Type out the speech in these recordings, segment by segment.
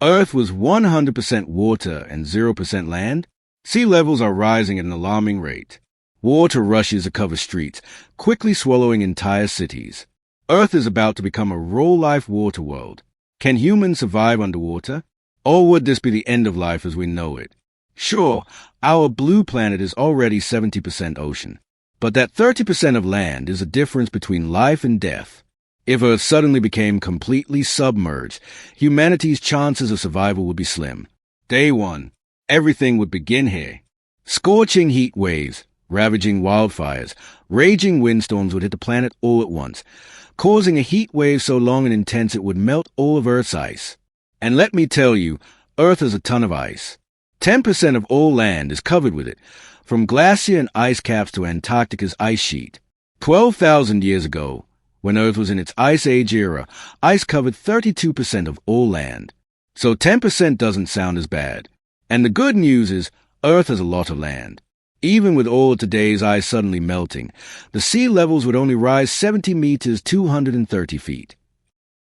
Earth was 100% water and 0% land, sea levels are rising at an alarming rate. Water rushes to cover streets, quickly swallowing entire cities. Earth is about to become a raw-life water world. Can humans survive underwater? Or would this be the end of life as we know it? Sure, our blue planet is already 70% ocean, but that 30% of land is a difference between life and death. If Earth suddenly became completely submerged, humanity's chances of survival would be slim. Day 1. Everything would begin here. Scorching heat waves, ravaging wildfires, raging windstorms would hit the planet all at once, causing a heat wave so long and intense it would melt all of Earth's ice. And let me tell you, Earth is a ton of ice. 10% of all land is covered with it, from glacier and ice caps to Antarctica's ice sheet. 12,000 years ago, when Earth was in its Ice Age era, ice covered 32% of all land. So 10% doesn't sound as bad. And the good news is, Earth has a lot of land. Even with all of today's ice suddenly melting, the sea levels would only rise 70 meters, 230 feet.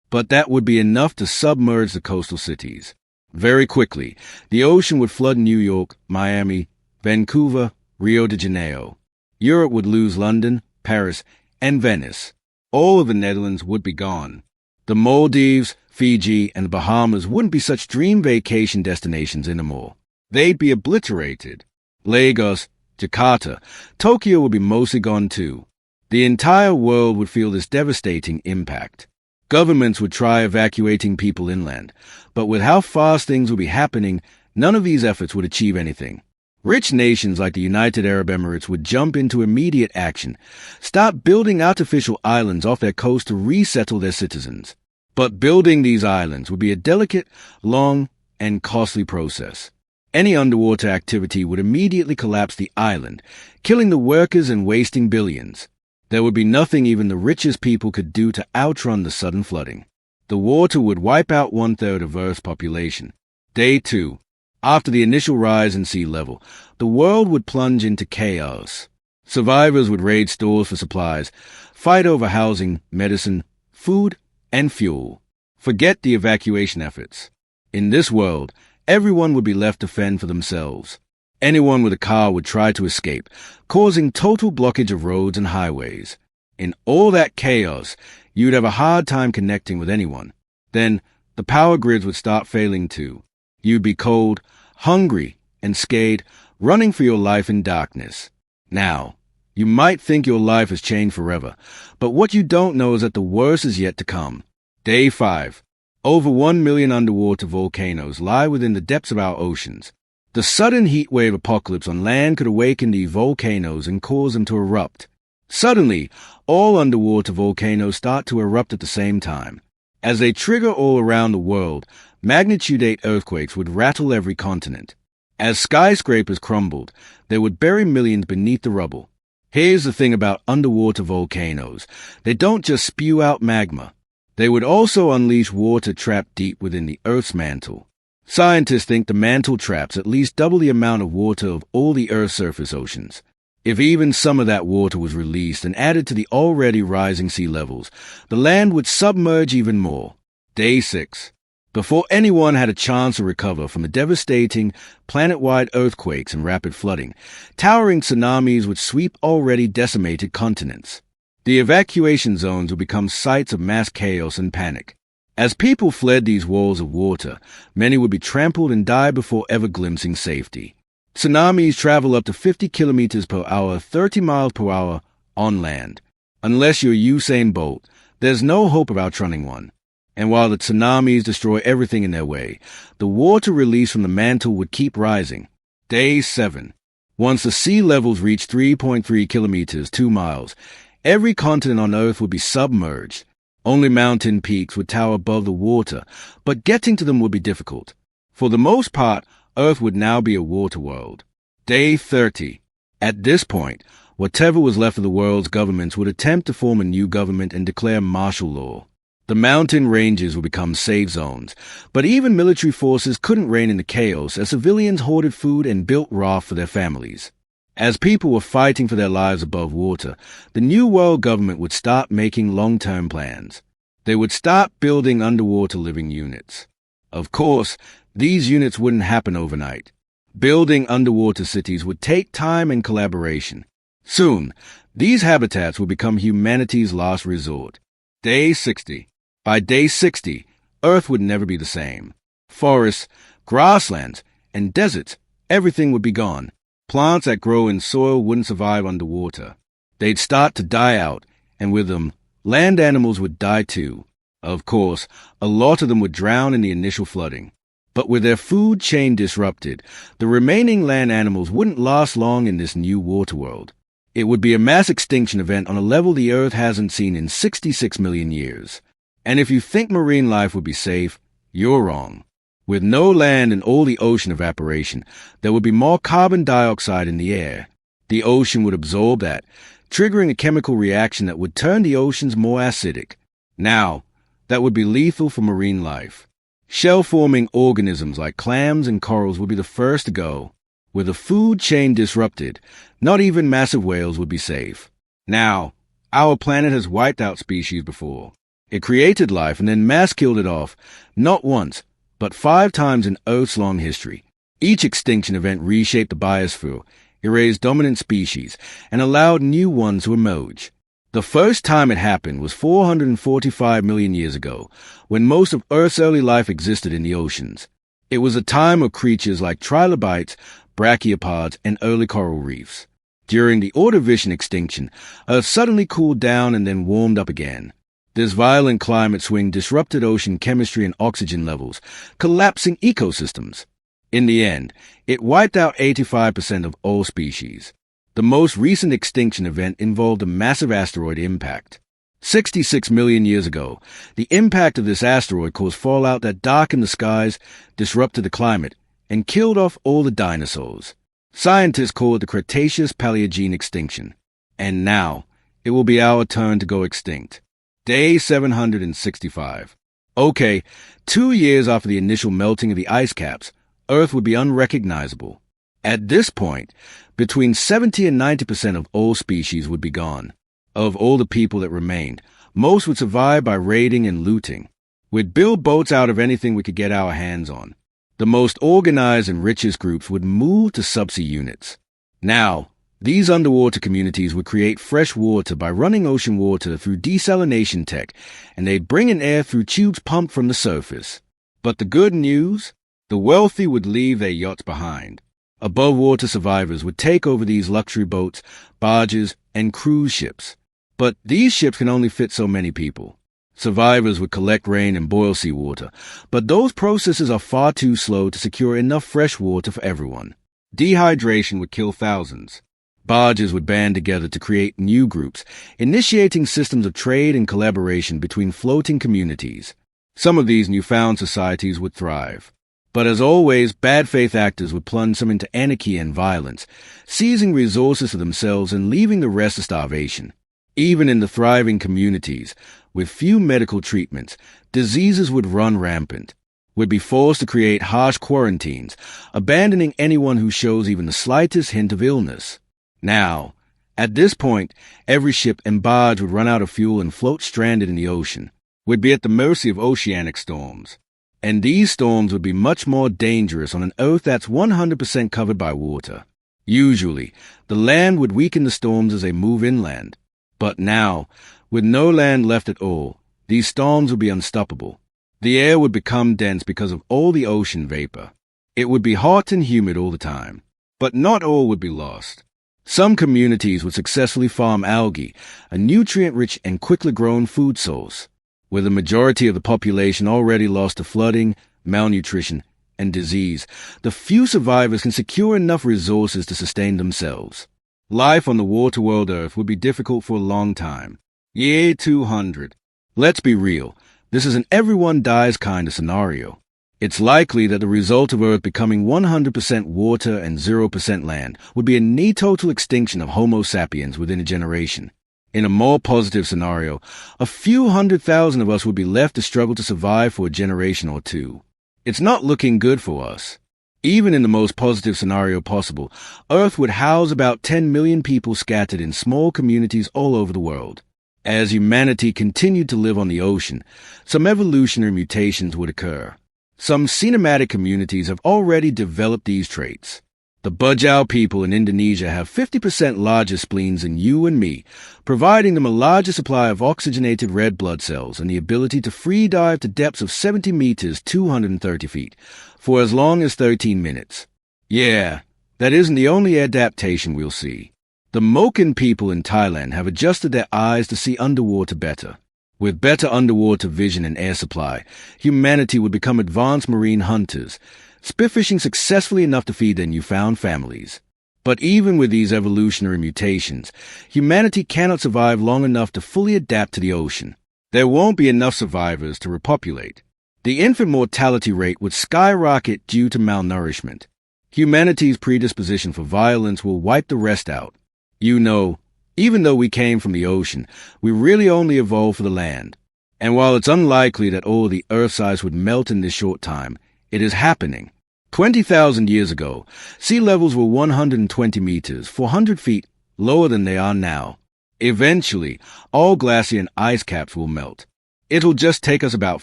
But that would be enough to submerge the coastal cities. Very quickly, the ocean would flood New York, Miami, Vancouver, Rio de Janeiro. Europe would lose London, Paris, and Venice. All of the Netherlands would be gone. The Maldives, Fiji, and the Bahamas wouldn't be such dream vacation destinations anymore. They'd be obliterated. Lagos, Jakarta, Tokyo would be mostly gone too. The entire world would feel this devastating impact. Governments would try evacuating people inland, but with how fast things would be happening, none of these efforts would achieve anything. Rich nations like the United Arab Emirates would jump into immediate action, start building artificial islands off their coast to resettle their citizens. But building these islands would be a delicate, long, and costly process. Any underwater activity would immediately collapse the island, killing the workers and wasting billions. There would be nothing even the richest people could do to outrun the sudden flooding. The water would wipe out 1/3 of Earth's population. Day 2. After the initial rise in sea level, the world would plunge into chaos. Survivors would raid stores for supplies, fight over housing, medicine, food, and fuel. Forget the evacuation efforts. In this world, everyone would be left to fend for themselves. Anyone with a car would try to escape, causing total blockage of roads and highways. In all that chaos, you'd have a hard time connecting with anyone. Then, the power grids would start failing too. You'd be cold, hungry, and scared, running for your life in darkness. Now, you might think your life has changed forever, but what you don't know is that the worst is yet to come. Day 5. Over 1 million underwater volcanoes lie within the depths of our oceans. The sudden heat wave apocalypse on land could awaken these volcanoes and cause them to erupt. Suddenly, all underwater volcanoes start to erupt at the same time. As they trigger all around the world, magnitude 8 earthquakes would rattle every continent. As skyscrapers crumbled, they would bury millions beneath the rubble. Here's the thing about underwater volcanoes. They don't just spew out magma. They would also unleash water trapped deep within the Earth's mantle. Scientists think the mantle traps at least double the amount of water of all the Earth's surface oceans. If even some of that water was released and added to the already rising sea levels, the land would submerge even more. Day 6. Before anyone had a chance to recover from the devastating, planet-wide earthquakes and rapid flooding, towering tsunamis would sweep already decimated continents. The evacuation zones would become sites of mass chaos and panic. As people fled these walls of water, many would be trampled and die before ever glimpsing safety. Tsunamis travel up to 50 kilometers per hour, 30 miles per hour on land. Unless you're Usain Bolt, there's no hope of outrunning one. And while the tsunamis destroy everything in their way, the water released from the mantle would keep rising. Day 7. Once the sea levels reach 3.3 kilometers, 2 miles, every continent on Earth would be submerged. Only mountain peaks would tower above the water, but getting to them would be difficult. For the most part, Earth would now be a water world. Day 30. At this point, whatever was left of the world's governments would attempt to form a new government and declare martial law. The mountain ranges would become safe zones, but even military forces couldn't reign in the chaos as civilians hoarded food and built rafts for their families. As people were fighting for their lives above water, the New World government would start making long-term plans. They would start building underwater living units. Of course, these units wouldn't happen overnight. Building underwater cities would take time and collaboration. Soon, these habitats would become humanity's last resort. Day 60. By day 60, Earth would never be the same. Forests, grasslands, and deserts, everything would be gone. Plants that grow in soil wouldn't survive underwater. They'd start to die out, and with them, land animals would die too. Of course, a lot of them would drown in the initial flooding. But with their food chain disrupted, the remaining land animals wouldn't last long in this new water world. It would be a mass extinction event on a level the Earth hasn't seen in 66 million years. And if you think marine life would be safe, you're wrong. With no land and all the ocean evaporation, there would be more carbon dioxide in the air. The ocean would absorb that, triggering a chemical reaction that would turn the oceans more acidic. Now, that would be lethal for marine life. Shell-forming organisms like clams and corals would be the first to go. With the food chain disrupted, not even massive whales would be safe. Now, our planet has wiped out species before. It created life and then mass killed it off, not once, but 5 times in Earth's long history. Each extinction event reshaped the biosphere, erased dominant species, and allowed new ones to emerge. The first time it happened was 445 million years ago, when most of Earth's early life existed in the oceans. It was a time of creatures like trilobites, brachiopods, and early coral reefs. During the Ordovician extinction, Earth suddenly cooled down and then warmed up again. This violent climate swing disrupted ocean chemistry and oxygen levels, collapsing ecosystems. In the end, it wiped out 85% of all species. The most recent extinction event involved a massive asteroid impact. 66 million years ago, the impact of this asteroid caused fallout that darkened the skies, disrupted the climate, and killed off all the dinosaurs. Scientists call it the Cretaceous-Paleogene extinction. And now, it will be our turn to go extinct. Day 765. Okay, 2 years after the initial melting of the ice caps, Earth would be unrecognizable. At this point, between 70 and 90% of all species would be gone. Of all the people that remained, most would survive by raiding and looting. We'd build boats out of anything we could get our hands on. The most organized and richest groups would move to subsea units. Now, these underwater communities would create fresh water by running ocean water through desalination tech, and they'd bring in air through tubes pumped from the surface. But the good news? The wealthy would leave their yachts behind. Above-water survivors would take over these luxury boats, barges, and cruise ships. But these ships can only fit so many people. Survivors would collect rain and boil seawater, but those processes are far too slow to secure enough fresh water for everyone. Dehydration would kill thousands. Barges would band together to create new groups, initiating systems of trade and collaboration between floating communities. Some of these newfound societies would thrive. But as always, bad faith actors would plunge them into anarchy and violence, seizing resources for themselves and leaving the rest to starvation. Even in the thriving communities, with few medical treatments, diseases would run rampant. We'd be forced to create harsh quarantines, abandoning anyone who shows even the slightest hint of illness. Now, at this point, every ship and barge would run out of fuel and float stranded in the ocean. We'd be at the mercy of oceanic storms. And these storms would be much more dangerous on an Earth that's 100% covered by water. Usually, the land would weaken the storms as they move inland. But now, with no land left at all, these storms would be unstoppable. The air would become dense because of all the ocean vapor. It would be hot and humid all the time. But not all would be lost. Some communities would successfully farm algae, a nutrient-rich and quickly grown food source. With the majority of the population already lost to flooding, malnutrition, and disease, the few survivors can secure enough resources to sustain themselves. Life on the water-world Earth would be difficult for a long time. Year 200. Let's be real, this is an everyone dies kind of scenario. It's likely that the result of Earth becoming 100% water and 0% land would be a near total extinction of Homo sapiens within a generation. In a more positive scenario, a few 100,000 of us would be left to struggle to survive for a generation or two. It's not looking good for us. Even in the most positive scenario possible, Earth would house about 10 million people scattered in small communities all over the world. As humanity continued to live on the ocean, some evolutionary mutations would occur. Some cinematic communities have already developed these traits. The Bajau people in Indonesia have 50% larger spleens than you and me, providing them a larger supply of oxygenated red blood cells and the ability to free dive to depths of 70 meters, 230 feet, for as long as 13 minutes. Yeah, that isn't the only adaptation we'll see. The Moken people in Thailand have adjusted their eyes to see underwater better. With better underwater vision and air supply, humanity would become advanced marine hunters, spearfishing successfully enough to feed their newfound families. But even with these evolutionary mutations, humanity cannot survive long enough to fully adapt to the ocean. There won't be enough survivors to repopulate. The infant mortality rate would skyrocket due to malnourishment. Humanity's predisposition for violence will wipe the rest out. You know, even though we came from the ocean, we really only evolved for the land. And while it's unlikely that all the Earth's ice would melt in this short time, it is happening. 20,000 years ago, sea levels were 120 meters, 400 feet, lower than they are now. Eventually, all glacier and ice caps will melt. It'll just take us about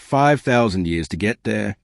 5,000 years to get there.